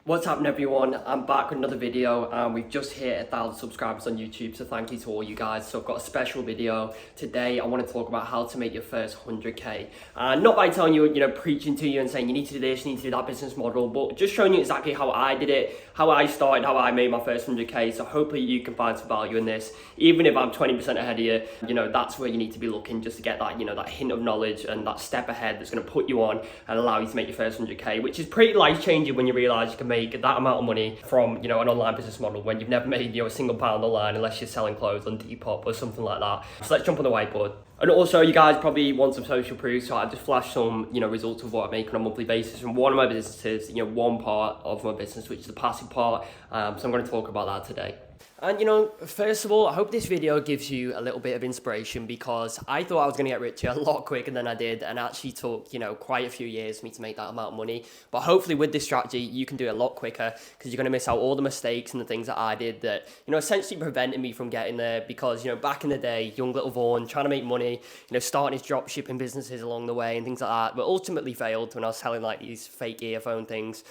What's happening, everyone? I'm back with another video and we've just hit 1,000 subscribers on YouTube, so thank you to all you guys. So I've got a special video today. I want to talk about how to make your first 100k. Not by telling you, preaching to you and saying you need to do this, you need to do that business model, but just showing you exactly how I did it, how I started, how I made my first 100k. So hopefully you can find some value in this. Even if I'm 20% ahead of you, that's where you need to be looking, just to get that, that hint of knowledge and that step ahead that's going to put you on and allow you to make your first 100k, which is pretty life changing when you realize you can make that amount of money from an online business model when you've never made a single pound online unless you're selling clothes on Depop or something like that. So let's jump on the whiteboard. And also, you guys probably want some social proof, so I've just flashed some results of what I make on a monthly basis from one of my businesses, one part of my business, which is the passive part. So I'm going to talk about that today. And first of all, I hope this video gives you a little bit of inspiration, because I thought I was going to get richer a lot quicker than I did, and it actually took quite a few years for me to make that amount of money. But hopefully with this strategy you can do it a lot quicker, because you're going to miss out all the mistakes and the things that I did that essentially prevented me from getting there. Because back in the day, young little Vaughan trying to make money, starting his dropshipping businesses along the way and things like that, but ultimately failed when I was selling like these fake earphone things.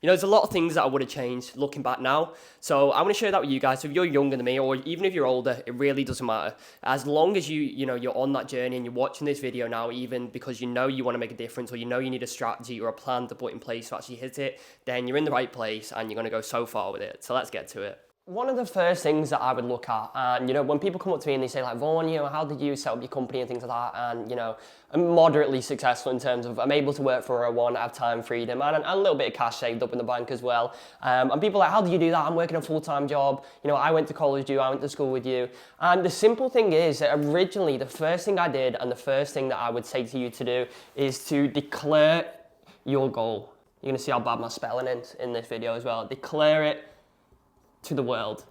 There's a lot of things that I would have changed looking back now. So I want to share that with you guys. So if you're younger than me, or even if you're older, it really doesn't matter. As long as you're on that journey and you're watching this video now, even because you want to make a difference, or you need a strategy or a plan to put in place to actually hit it, then you're in the right place and you're going to go so far with it. So let's get to it. One of the first things that I would look at, and when people come up to me and they say like, Vaughan, how did you set up your company and things like that, and I'm moderately successful in terms of I'm able to work for one, I have time freedom, and a little bit of cash saved up in the bank as well. And people are like, how do you do that? I'm working a full-time job. I went to college with you, I went to school with you. And the simple thing is that originally the first thing I did, and the first thing that I would say to you to do, is to declare your goal. You're gonna see how bad my spelling is in this video as well. Declare it to the world.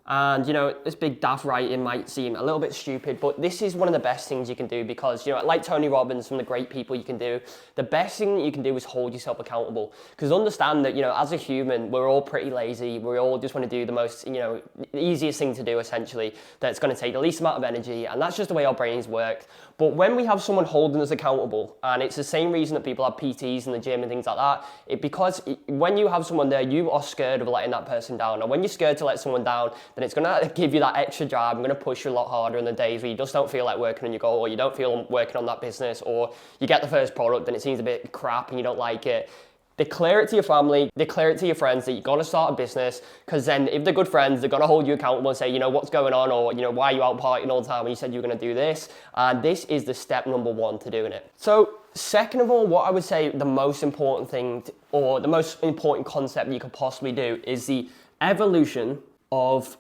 And this big daft writing might seem a little bit stupid, but this is one of the best things you can do, because like Tony Robbins, some of the great people you can do, the best thing that you can do is hold yourself accountable. Because understand that as a human, we're all pretty lazy. We all just want to do the most the easiest thing to do, essentially, that's going to take the least amount of energy, and that's just the way our brains work. But when we have someone holding us accountable, and it's the same reason that people have PTs in the gym and things like that, because when you have someone there, you are scared of letting that person down. And when you're scared to let someone down, then it's going to give you that extra drive. I'm going to push you a lot harder in the days where you just don't feel like working on your goal, or you don't feel working on that business, or you get the first product and it seems a bit crap and you don't like it. Declare it to your family, declare it to your friends that you're going to start a business, because then if they're good friends, they're going to hold you accountable and say, what's going on, or, why are you out partying all the time when you said you were going to do this? And this is the step number one to doing it. So second of all, what I would say the most important thing, or the most important concept you could possibly do, is the evolution of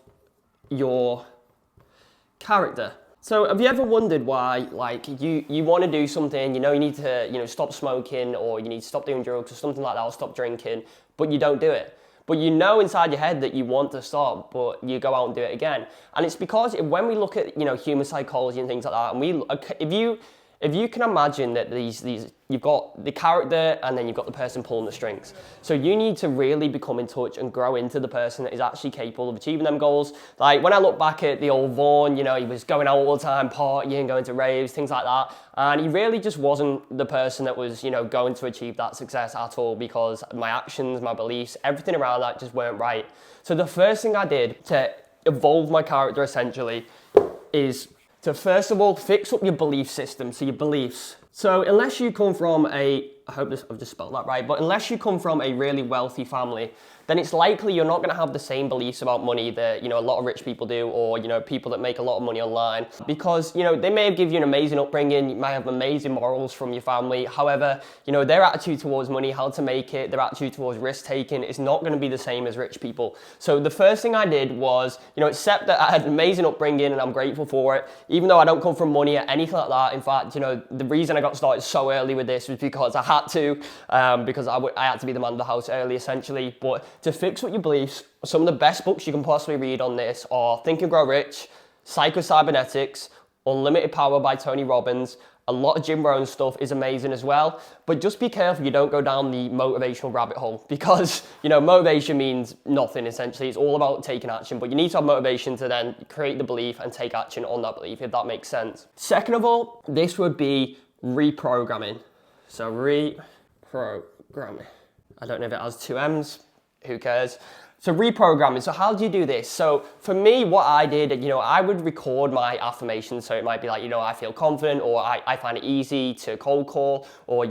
your character. So have you ever wondered why, you want to do something, you need to, stop smoking, or you need to stop doing drugs or something like that, or stop drinking, but you don't do it. But inside your head that you want to stop, but you go out and do it again. And it's because when we look at, human psychology and things like that, and if you can imagine that you've got the character and then you've got the person pulling the strings. So you need to really become in touch and grow into the person that is actually capable of achieving them goals. Like when I look back at the old Vaughan, he was going out all the time, partying, going to raves, things like that. And he really just wasn't the person that was, going to achieve that success at all, because my actions, my beliefs, everything around that just weren't right. So the first thing I did to evolve my character essentially is to first of all fix up your belief system, so your beliefs. So unless you come from I hope I've just spelled that right, but unless you come from a really wealthy family, then it's likely you're not going to have the same beliefs about money that a lot of rich people do, or people that make a lot of money online, because they may have given you an amazing upbringing, you might have amazing morals from your family. However, their attitude towards money, how to make it, their attitude towards risk taking is not going to be the same as rich people. So the first thing I did was accept that I had an amazing upbringing and I'm grateful for it, even though I don't come from money or anything like that. In fact, the reason I got started so early with this was because I had to, because I had to be the man of the house early, essentially. But to fix up your beliefs, some of the best books you can possibly read on this are Think and Grow Rich, Psycho-Cybernetics, Unlimited Power by Tony Robbins. A lot of Jim Rohn's stuff is amazing as well, but just be careful you don't go down the motivational rabbit hole, because motivation means nothing essentially. It's all about taking action, but you need to have motivation to then create the belief and take action on that belief, if that makes sense. Second of all, this would be reprogramming. So reprogramming. I don't know if it has two M's, who cares? So reprogramming, so how do you do this? So for me, what I did, I would record my affirmations. So it might be like, I feel confident, or I find it easy to cold call, or,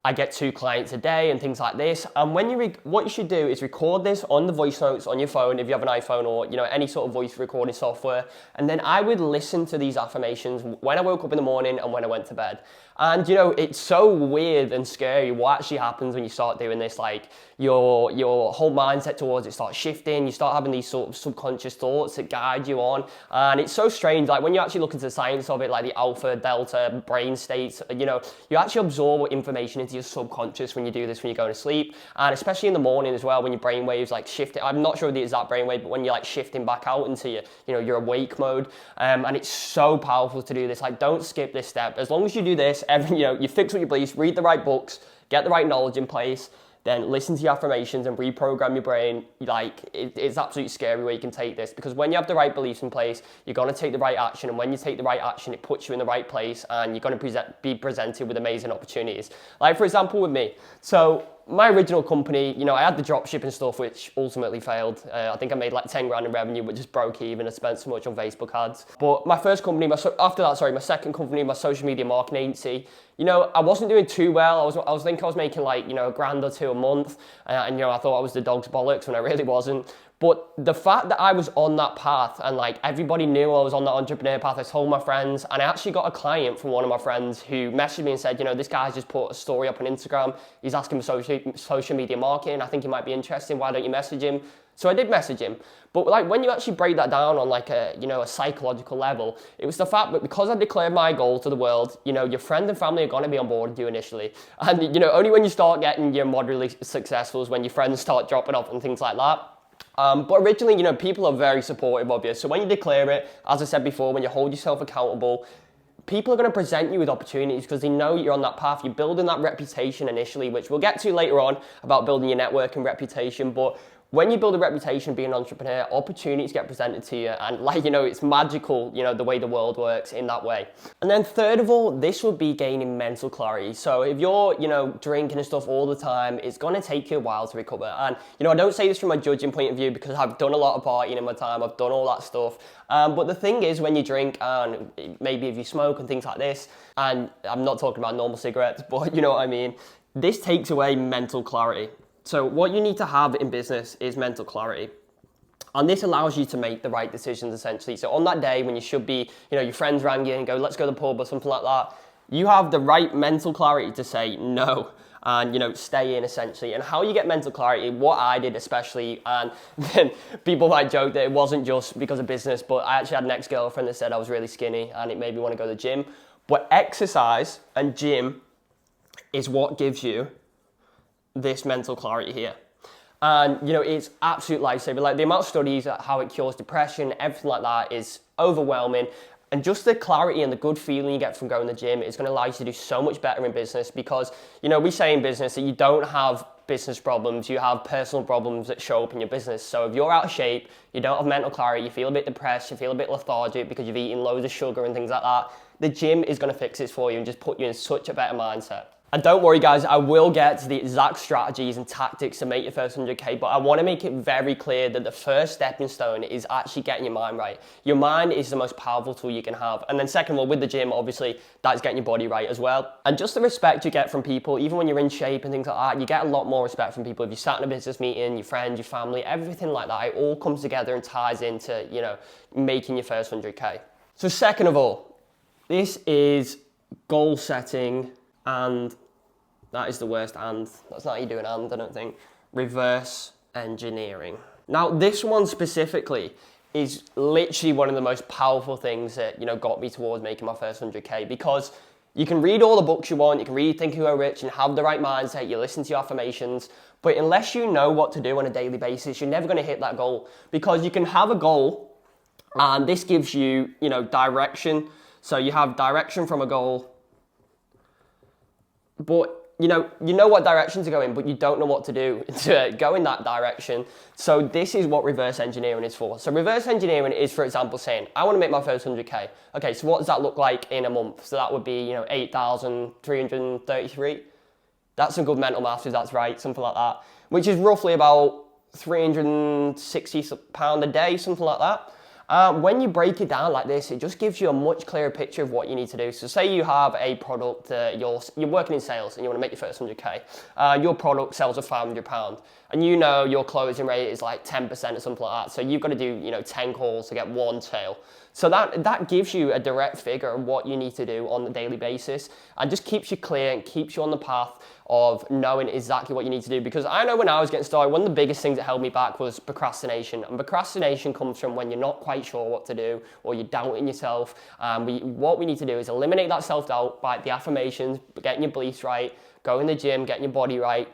I get 2 clients a day and things like this. And what you should do is record this on the voice notes on your phone, if you have an iPhone, or, any sort of voice recording software. And then I would listen to these affirmations when I woke up in the morning and when I went to bed. And, it's so weird and scary what actually happens when you start doing this. Like your whole mindset towards it starts shifting. You start having these sort of subconscious thoughts that guide you on. And it's so strange. Like when you actually look into the science of it, like the alpha, delta, brain states, you actually absorb information into your subconscious when you do this, when you're going to sleep. And especially in the morning as well, when your brain waves like shifting. I'm not sure the exact brain wave, but when you're like shifting back out into your awake mode. And it's so powerful to do this. Like don't skip this step. As long as you do this, you fix what you believe, read the right books, get the right knowledge in place, then listen to your affirmations and reprogram your brain. Like it's absolutely scary where you can take this, because when you have the right beliefs in place, you're going to take the right action, and when you take the right action, it puts you in the right place, and you're going to be presented with amazing opportunities. Like for example with me, so my original company, I had the dropshipping stuff, which ultimately failed. I think I made like 10 grand in revenue, but just broke even. I spent so much on Facebook ads. But my first company, my second company, my social media marketing agency, I wasn't doing too well. I was thinking I was making like, a grand or two a month. And I thought I was the dog's bollocks when I really wasn't. But the fact that I was on that path, and like everybody knew I was on that entrepreneur path, I told my friends, and I actually got a client from one of my friends who messaged me and said, this guy's just put a story up on Instagram. He's asking for social media marketing. I think he might be interested. Why don't you message him? So I did message him. But like when you actually break that down on like a psychological level, it was the fact that because I declared my goal to the world, your friend and family are going to be on board with you initially. And only when you start getting your moderately successful is when your friends start dropping off and things like that. But originally, people are very supportive of you. So when you declare it, as I said before, when you hold yourself accountable, people are going to present you with opportunities because they know you're on that path. You're building that reputation initially, which we'll get to later on about building your network and reputation. But when you build a reputation being an entrepreneur, opportunities get presented to you, and it's magical, the way the world works in that way. And then third of all, this will be gaining mental clarity. So if you're, drinking and stuff all the time, it's going to take you a while to recover. And, I don't say this from a judging point of view because I've done a lot of partying in my time. I've done all that stuff. But the thing is, when you drink and maybe if you smoke and things like this, and I'm not talking about normal cigarettes, but you know what I mean, this takes away mental clarity. So what you need to have in business is mental clarity. And this allows you to make the right decisions essentially. So on that day when you should be, your friends rang you and go, let's go to the pub or something like that, you have the right mental clarity to say no and, stay in essentially. And how you get mental clarity, what I did especially, and then people might joke that it wasn't just because of business, but I actually had an ex-girlfriend that said I was really skinny and it made me want to go to the gym. But exercise and gym is what gives you this mental clarity here. And it's absolute lifesaver. Like the amount of studies at how it cures depression, everything like that is overwhelming. And just the clarity and the good feeling you get from going to the gym is going to allow you to do so much better in business, because we say in business that you don't have business problems, you have personal problems that show up in your business. So if you're out of shape, you don't have mental clarity, you feel a bit depressed, you feel a bit lethargic because you've eaten loads of sugar and things like that, the gym is going to fix this for you and just put you in such a better mindset. And don't worry guys, I will get to the exact strategies and tactics to make your first 100K, but I want to make it very clear that the first stepping stone is actually getting your mind right. Your mind is the most powerful tool you can have. And then second of all, with the gym, obviously, that's getting your body right as well. And just the respect you get from people, even when you're in shape and things like that, you get a lot more respect from people. If you sat in a business meeting, your friends, your family, everything like that, it all comes together and ties into, making your first 100K. So second of all, this is goal setting. And that is the worst and. That's not how you do an and, I don't think. Reverse engineering. Now, this one specifically is literally one of the most powerful things that, got me towards making my first 100K, because you can read all the books you want, you can read Think and Grow Rich and have the right mindset, you listen to your affirmations, but unless you know what to do on a daily basis, you're never going to hit that goal, because you can have a goal and this gives you, direction. So you have direction from a goal, but you know what direction to go in, but you don't know what to do to go in that direction. So this is what reverse engineering is for. So reverse engineering is, for example, saying, I want to make my first 100K. Okay, so what does that look like in a month? So that would be, 8,333. That's some good mental maths if that's right, something like that, which is roughly about £360 a day, something like that. When you break it down like this, it just gives you a much clearer picture of what you need to do. So say you have a product that you're working in sales and you want to make your first 100K. Your product sells for £500 and you know your closing rate is like 10% or something like that. So you've got to do, 10 calls to get one sale. So that gives you a direct figure of what you need to do on a daily basis and just keeps you clear and keeps you on the path of knowing exactly what you need to do. Because I know when I was getting started, one of the biggest things that held me back was procrastination. And procrastination comes from when you're not quite sure what to do or you're doubting yourself. What we need to do is eliminate that self-doubt by the affirmations, getting your beliefs right, going to the gym, getting your body right,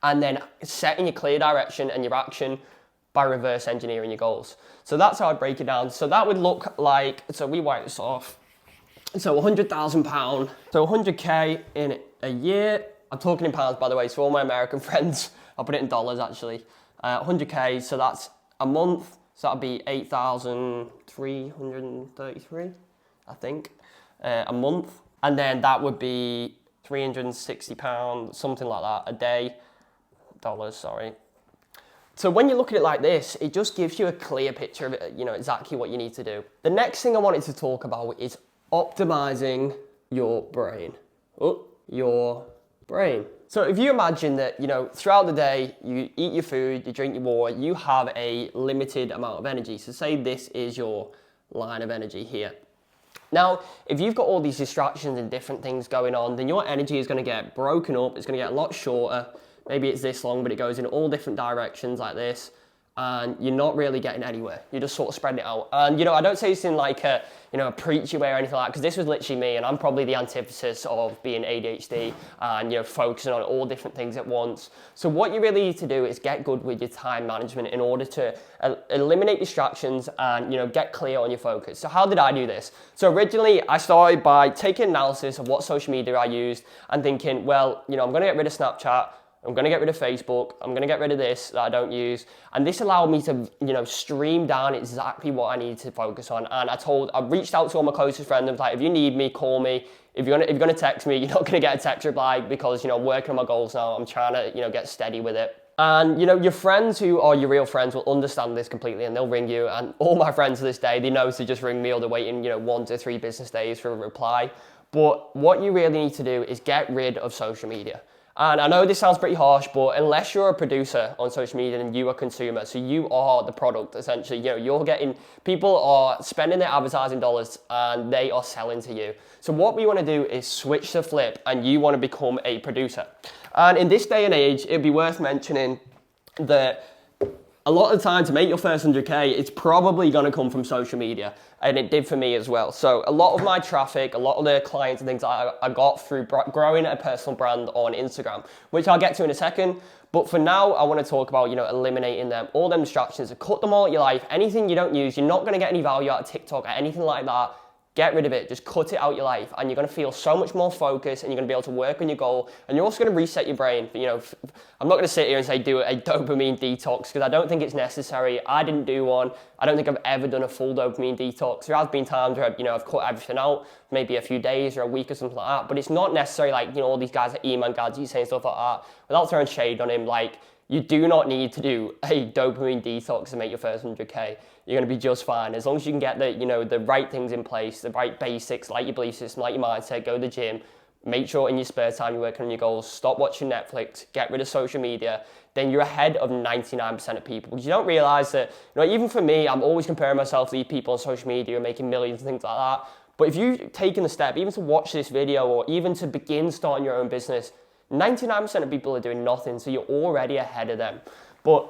and then setting your clear direction and your action by reverse engineering your goals. So that's how I break it down. So that would look like, so we wipe this off. So £100,000, so 100K in a year. I'm talking in pounds, by the way, so all my American friends, I'll put it in dollars actually. 100K, so that's a month, so that'd be 8,333, I think, a month. And then that would be £360, something like that, a day, dollars, sorry. So when you look at it like this, it just gives you a clear picture of it, exactly what you need to do. The next thing I wanted to talk about is optimizing your brain. So if you imagine that, throughout the day, you eat your food, you drink your water, you have a limited amount of energy. So say this is your line of energy here. Now, if you've got all these distractions and different things going on, then your energy is going to get broken up. It's going to get a lot shorter. Maybe it's this long, but it goes in all different directions like this. And you're not really getting anywhere. You're just sort of spreading it out. And, I don't say this in like a preachy way or anything like that, because this was literally me, and I'm probably the antithesis of being ADHD and, focusing on all different things at once. So what you really need to do is get good with your time management in order to eliminate distractions and, get clear on your focus. So how did I do this? So originally I started by taking analysis of what social media I used and thinking, well, I'm going to get rid of Snapchat. I'm going to get rid of Facebook. I'm going to get rid of this that I don't use. And this allowed me to, stream down exactly what I needed to focus on. And I reached out to all my closest friends. I was like, if you need me, call me. If you're going to text me, you're not going to get a text reply because, I'm working on my goals now. I'm trying to, get steady with it. And, your friends who are your real friends will understand this completely and they'll ring you. And all my friends to this day, they know to just ring me or they're waiting, 1 to 3 business days for a reply. But what you really need to do is get rid of social media. And I know this sounds pretty harsh, but unless you're a producer on social media, then you are a consumer. So you are the product, essentially. People are spending their advertising dollars and they are selling to you. So what we want to do is switch the flip and you want to become a producer. And in this day and age, it'd be worth mentioning that a lot of the time to make your first 100K, it's probably going to come from social media. And it did for me as well. So a lot of my traffic, a lot of the clients and things I got through growing a personal brand on Instagram, which I'll get to in a second. But for now, I want to talk about, eliminating them, all them distractions, cut them all out of your life. Anything you don't use, you're not going to get any value out of TikTok or anything like that. Get rid of it, just cut it out your life, and you're going to feel so much more focused, and you're going to be able to work on your goal, and you're also going to reset your brain. I'm not going to sit here and say do a dopamine detox, because I don't think it's necessary. I didn't do one. I don't think I've ever done a full dopamine detox. There has been times where I've cut everything out, maybe a few days or a week or something like that, but it's not necessary like, all these guys at E-Man Gadget saying stuff like that, without throwing shade on him, like, you do not need to do a dopamine detox to make your first 100K. You're going to be just fine. As long as you can get the right things in place, the right basics, like your belief system, like your mindset, go to the gym, make sure in your spare time you're working on your goals, stop watching Netflix, get rid of social media, then you're ahead of 99% of people. Because you don't realize that, even for me, I'm always comparing myself to these people on social media who are making millions and things like that. But if you've taken the step, even to watch this video or even to begin starting your own business, 99% of people are doing nothing, so you're already ahead of them. But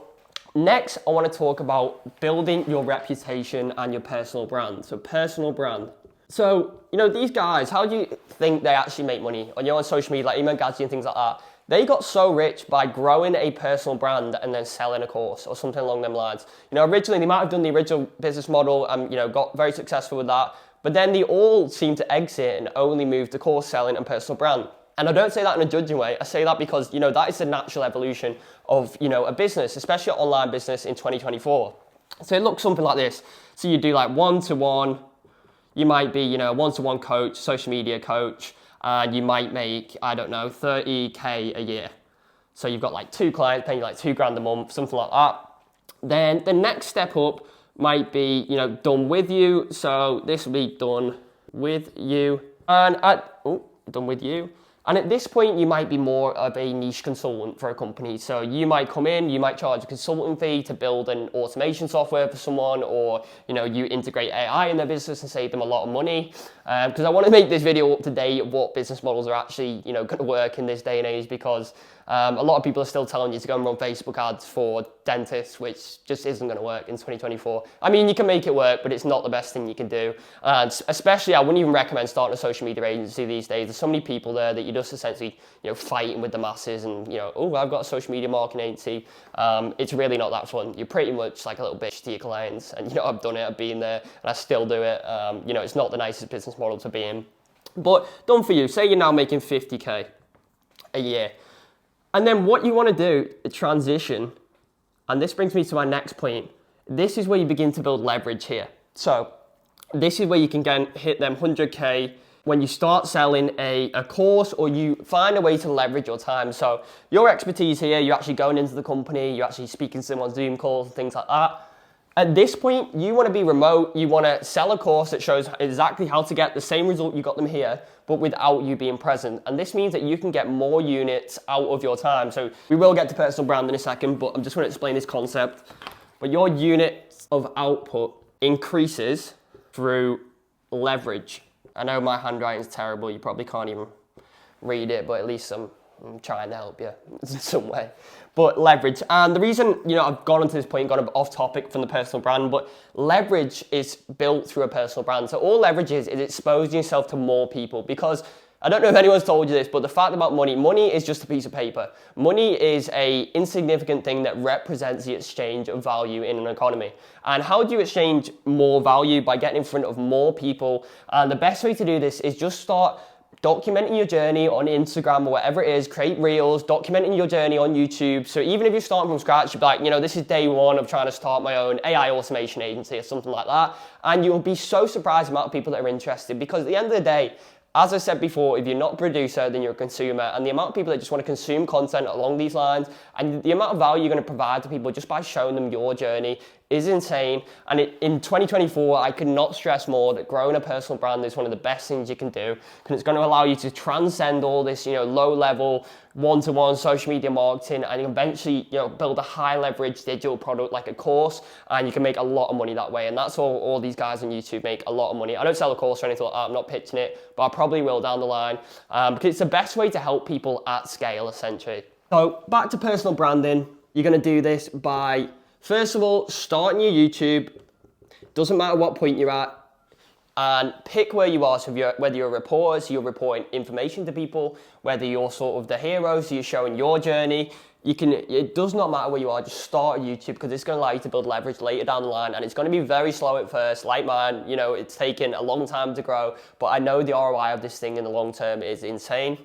next, I want to talk about building your reputation and your personal brand. So personal brand. So, these guys, how do you think they actually make money? On social media, like E-Man Gadget and things like that. They got so rich by growing a personal brand and then selling a course or something along them lines. Originally, they might have done the original business model and, got very successful with that. But then they all seem to exit and only move to course selling and personal brand. And I don't say that in a judging way. I say that because, that is the natural evolution of, a business, especially an online business in 2024. So it looks something like this. So you do like one-to-one. You might be, a one-to-one coach, social media coach. and you might make, I don't know, 30K a year. So you've got like 2 clients paying you like $2,000 a month, something like that. Then the next step up might be, done with you. So this will be done with you. And done with you. And at this point, you might be more of a niche consultant for a company. So you might come in, you might charge a consulting fee to build an automation software for someone, or you integrate AI in their business and save them a lot of money. Because I want to make this video up to date of what business models are actually going to work in this day and age, because a lot of people are still telling you to go and run Facebook ads for dentists, which just isn't going to work in 2024. I mean, you can make it work, but it's not the best thing you can do. And especially, I wouldn't even recommend starting a social media agency these days. There's so many people there that you're just essentially, fighting with the masses and, oh, I've got a social media marketing agency. It's really not that fun. You're pretty much like a little bitch to your clients. And, I've done it, I've been there, and I still do it. It's not the nicest business model to be in. But done for you. Say you're now making 50K a year. And then what you want to do, transition, and this brings me to my next point. This is where you begin to build leverage here. So this is where you can hit them 100K when you start selling a course, or you find a way to leverage your time. So your expertise here, you're actually going into the company, you're actually speaking to them on Zoom calls and things like that. At this point, you want to be remote. You want to sell a course that shows exactly how to get the same result you got them here, but without you being present. And this means that you can get more units out of your time. So we will get to personal brand in a second, but I'm just going to explain this concept. But your unit of output increases through leverage. I know my handwriting is terrible. You probably can't even read it, but at least I'm trying to help you in some way. But leverage. And the reason, I've gone onto this point, gone off topic from the personal brand, but leverage is built through a personal brand. So all leverage is exposing yourself to more people, because I don't know if anyone's told you this, but the fact about money is just a piece of paper. Money is a insignificant thing that represents the exchange of value in an economy. And how do you exchange more value? By getting in front of more people. And the best way to do this is just start documenting your journey on Instagram or whatever it is, create reels, documenting your journey on YouTube. So even if you're starting from scratch, you'll be like, this is day one of trying to start my own AI automation agency or something like that. And you'll be so surprised the amount of people that are interested, because at the end of the day, as I said before, if you're not a producer, then you're a consumer. And the amount of people that just want to consume content along these lines, and the amount of value you're going to provide to people just by showing them your journey, is insane. And in 2024, I could not stress more that growing a personal brand is one of the best things you can do, because it's going to allow you to transcend all this, low-level, one-to-one social media marketing, and eventually, build a high-leverage digital product like a course, and you can make a lot of money that way. And that's all these guys on YouTube make a lot of money. I don't sell a course or anything like that. I'm not pitching it, but I probably will down the line, because it's the best way to help people at scale, essentially. So back to personal branding. You're going to do this by, first of all, starting your YouTube. Doesn't matter what point you're at, and pick where you are. So whether you're a reporter, so you're reporting information to people, whether you're sort of the hero, so you're showing your journey. It does not matter where you are, just start YouTube, because it's going to allow you to build leverage later down the line. And it's going to be very slow at first, like mine. It's taken a long time to grow, but I know the ROI of this thing in the long term is insane.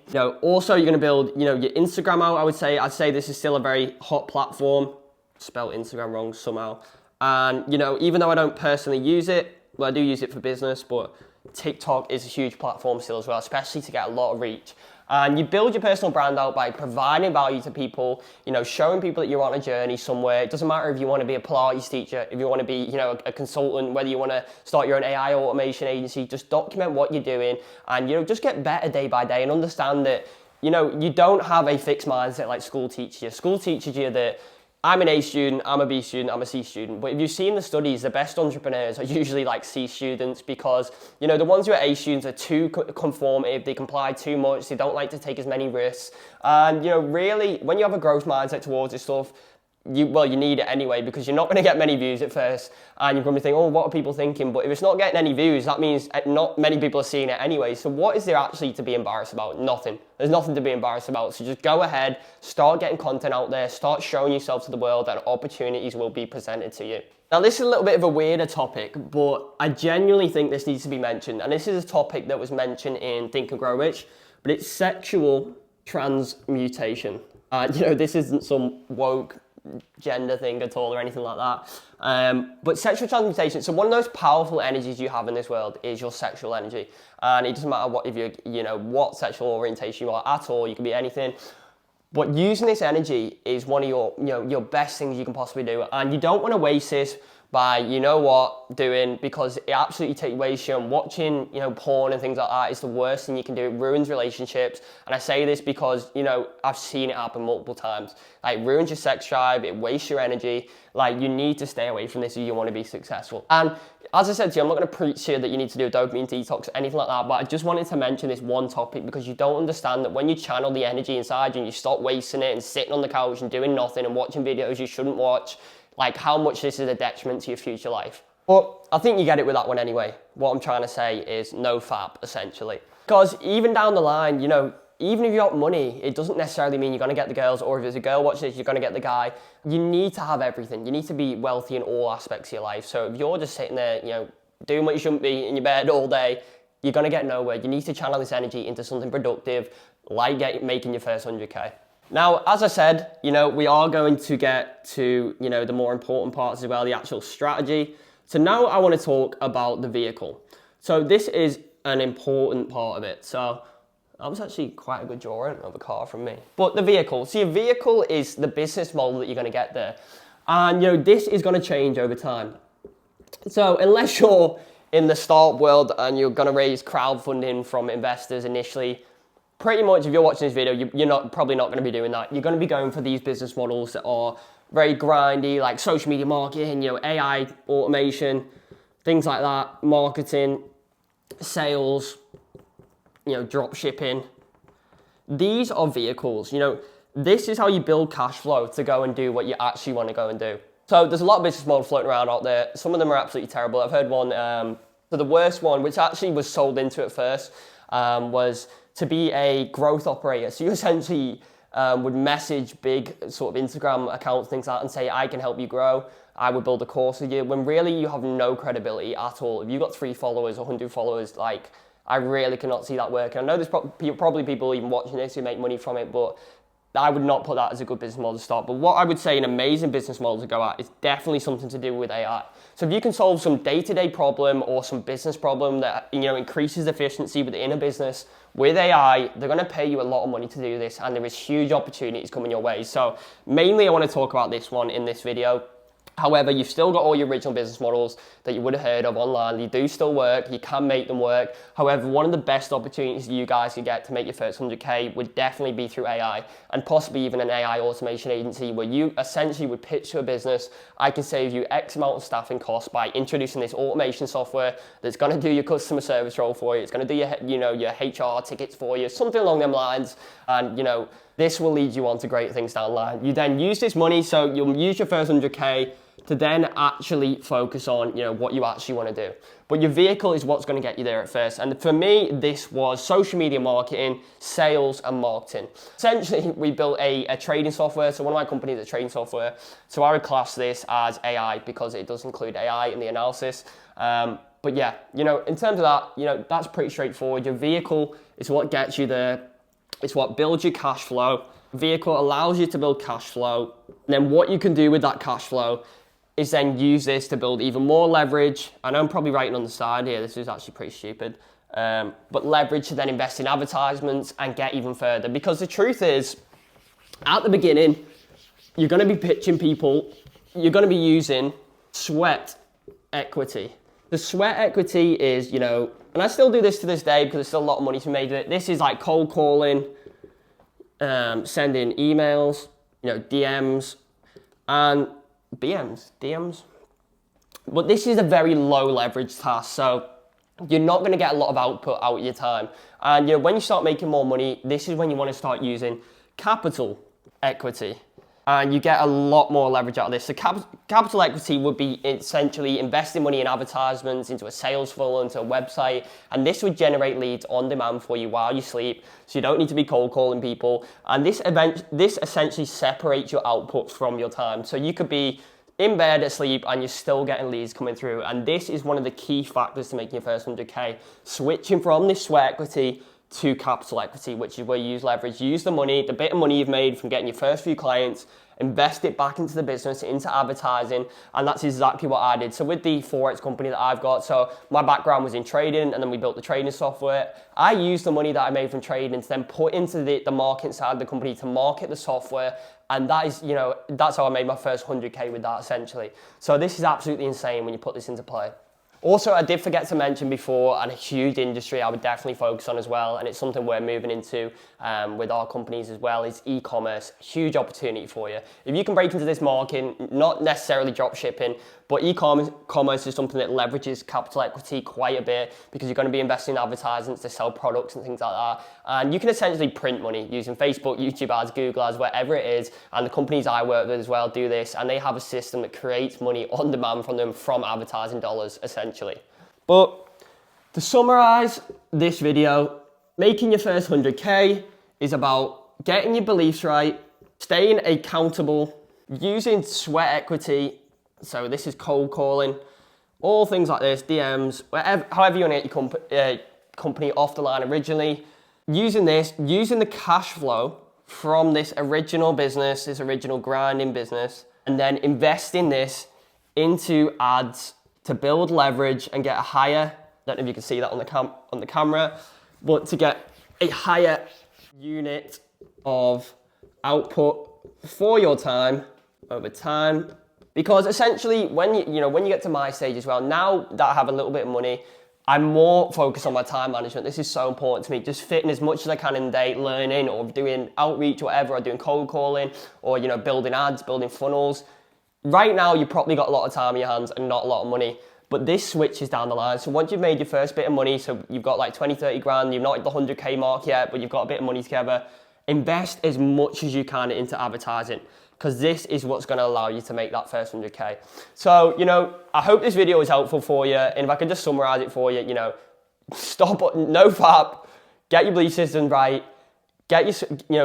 Also you're going to build, your Instagram out. I'd say this is still a very hot platform. Spelled Instagram wrong somehow. And, even though I don't personally use it, well, I do use it for business, but TikTok is a huge platform still as well, especially to get a lot of reach. And you build your personal brand out by providing value to people, showing people that you're on a journey somewhere. It doesn't matter if you want to be a Pilates teacher, if you want to be, a consultant, whether you want to start your own AI automation agency, just document what you're doing, and, just get better day by day, and understand that, you don't have a fixed mindset like school teaches you. School teaches you that I'm an A student, I'm a B student, I'm a C student. But if you've seen the studies, the best entrepreneurs are usually like C students, because, the ones who are A students are too conformative, they comply too much, they don't like to take as many risks. And, really, when you have a growth mindset towards this stuff, you need it anyway, because you're not going to get many views at first, and you're going to think, oh, what are people thinking? But if it's not getting any views, that means not many people are seeing it anyway. So what is there actually to be embarrassed about? Nothing. There's nothing to be embarrassed about. So just go ahead, start getting content out there, start showing yourself to the world, and opportunities will be presented to you. Now, this is a little bit of a weirder topic, but I genuinely think this needs to be mentioned. And this is a topic that was mentioned in Think and Grow Rich, but it's sexual transmutation. This isn't some woke gender thing at all or anything like that. But sexual transmutation, so one of those powerful energies you have in this world is your sexual energy. And it doesn't matter what, if what sexual orientation you are at all, you can be anything. But using this energy is one of your best things you can possibly do. And you don't want to waste this by, doing, because it absolutely takes waste you. Watching, porn and things like that is the worst thing you can do. It ruins relationships. And I say this because, I've seen it happen multiple times. Like, it ruins your sex drive, it wastes your energy. Like, you need to stay away from this if you want to be successful. And as I said to you, I'm not going to preach here that you need to do a dopamine detox or anything like that, but I just wanted to mention this one topic because you don't understand that when you channel the energy inside you and you stop wasting it and sitting on the couch and doing nothing and watching videos you shouldn't watch, like how much this is a detriment to your future life. But I think you get it with that one anyway. What I'm trying to say is no fap, essentially. Because even down the line, even if you got money, it doesn't necessarily mean you're going to get the girls, or if there's a girl watching this, you're going to get the guy. You need to have everything. You need to be wealthy in all aspects of your life. So if you're just sitting there, doing what you shouldn't be in your bed all day, you're going to get nowhere. You need to channel this energy into something productive, like making your first 100K. Now, as I said, we are going to get to, the more important parts as well, the actual strategy. So now I want to talk about the vehicle. So this is an important part of it. So that was actually quite a good drawing of a car from me. But the vehicle, so your vehicle is the business model that you're going to get there. And, this is going to change over time. So unless you're in the startup world and you're going to raise crowdfunding from investors initially, pretty much if you're watching this video, you're probably not going to be doing that. You're going to be going for these business models that are very grindy, like social media marketing, AI automation, things like that, marketing, sales, drop shipping. These are vehicles. This is how you build cash flow to go and do what you actually want to go and do. So there's a lot of business models floating around out there. Some of them are absolutely terrible. I've heard one, so the worst one, which actually was sold into at first, was to be a growth operator. So you essentially would message big sort of Instagram accounts, things like that, and say, I can help you grow. I would build a course with you, when really you have no credibility at all. If you've got 3 followers or 100 followers, like, I really cannot see that working. I know there's probably people even watching this who make money from it, but I would not put that as a good business model to start. But what I would say an amazing business model to go at is definitely something to do with AI. So if you can solve some day-to-day problem or some business problem that increases efficiency within a business with AI, they're going to pay you a lot of money to do this, and there is huge opportunities coming your way. So mainly I want to talk about this one in this video. However, you've still got all your original business models that you would have heard of online. They do still work. You can make them work. However, one of the best opportunities you guys could get to make your first 100K would definitely be through AI, and possibly even an AI automation agency where you essentially would pitch to a business, I can save you X amount of staffing costs by introducing this automation software that's going to do your customer service role for you. It's going to do your HR tickets for you, something along them lines. And, this will lead you on to great things down the line. You then use this money, so you'll use your first 100K to then actually focus on, what you actually want to do. But your vehicle is what's going to get you there at first. And for me, this was social media marketing, sales, and marketing. Essentially, we built a trading software. So one of my companies is a trading software. So I would class this as AI because it does include AI in the analysis. But yeah, in terms of that, that's pretty straightforward. Your vehicle is what gets you there. It's what builds your cash flow. Vehicle allows you to build cash flow. And then what you can do with that cash flow is then use this to build even more leverage. I know I'm probably writing on the side here, this is actually pretty stupid. But leverage to then invest in advertisements and get even further. Because the truth is, at the beginning, you're going to be pitching people, you're going to be using sweat equity. The sweat equity is, and I still do this to this day because there's still a lot of money to be made with it. This is like cold calling, sending emails, DMs, and DMs. But this is a very low leverage task, so you're not going to get a lot of output out of your time. And when you start making more money, this is when you want to start using capital equity. And you get a lot more leverage out of this. So capital equity would be essentially investing money in advertisements, into a sales funnel, into a website, and this would generate leads on demand for you while you sleep, so you don't need to be cold calling people. And this essentially separates your output from your time. So you could be in bed asleep and you're still getting leads coming through. And this is one of the key factors to making your first 100K. Switching from this sweat equity to capital equity, which is where you use leverage. Use the money, the bit of money you've made from getting your first few clients, invest it back into the business, into advertising, and that's exactly what I did. So with the Forex company that I've got, so my background was in trading, and then we built the trading software. I used the money that I made from trading to then put into the marketing side of the company to market the software, and that is, you know, that's how I made my first 100K with that, essentially. So this is absolutely insane when you put this into play. Also, I did forget to mention before, and a huge industry I would definitely focus on as well, and it's something we're moving into with our companies as well, is e-commerce. Huge opportunity for you. If you can break into this market, not necessarily drop shipping, but e-commerce is something that leverages capital equity quite a bit, because you're going to be investing in advertisements to sell products and things like that. And you can essentially print money using Facebook, YouTube ads, Google ads, wherever it is. And the companies I work with as well do this, and they have a system that creates money on demand from them from advertising dollars, essentially. But to summarize this video, making your first 100K is about getting your beliefs right, staying accountable, using sweat equity. So this is cold calling, all things like this, DMs, whatever, however you want to get your company off the line originally. Using this, using the cash flow from this original business, this original grinding business, and then investing this into ads to build leverage and get a higher, I don't know if you can see that on the camera, but to get a higher unit of output for your time over time. Because essentially, when you get to my stage as well, now that I have a little bit of money, I'm more focused on my time management. This is so important to me. Just fitting as much as I can in the day, learning or doing outreach or whatever, or doing cold calling, or building ads, building funnels. Right now, you've probably got a lot of time in your hands and not a lot of money. But this switches down the line. So once you've made your first bit of money, so you've got like 20, 30 grand, you've not hit the 100K mark yet, but you've got a bit of money together, invest as much as you can into advertising, because this is what's going to allow you to make that first 100K. So, I hope this video was helpful for you. And if I could just summarize it for you, stop, no fap, get your belief system right,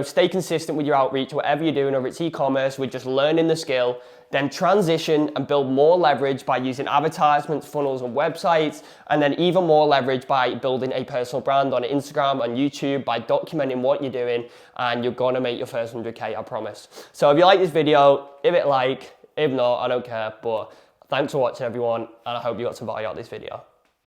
stay consistent with your outreach, whatever you're doing, whether it's e-commerce, with just learning the skill, then transition and build more leverage by using advertisements, funnels, and websites, and then even more leverage by building a personal brand on Instagram and YouTube, by documenting what you're doing, and you're gonna make your first 100K, I promise. So if you like this video, give it a like. If not, I don't care, but thanks for watching, everyone, and I hope you got some value out of this video.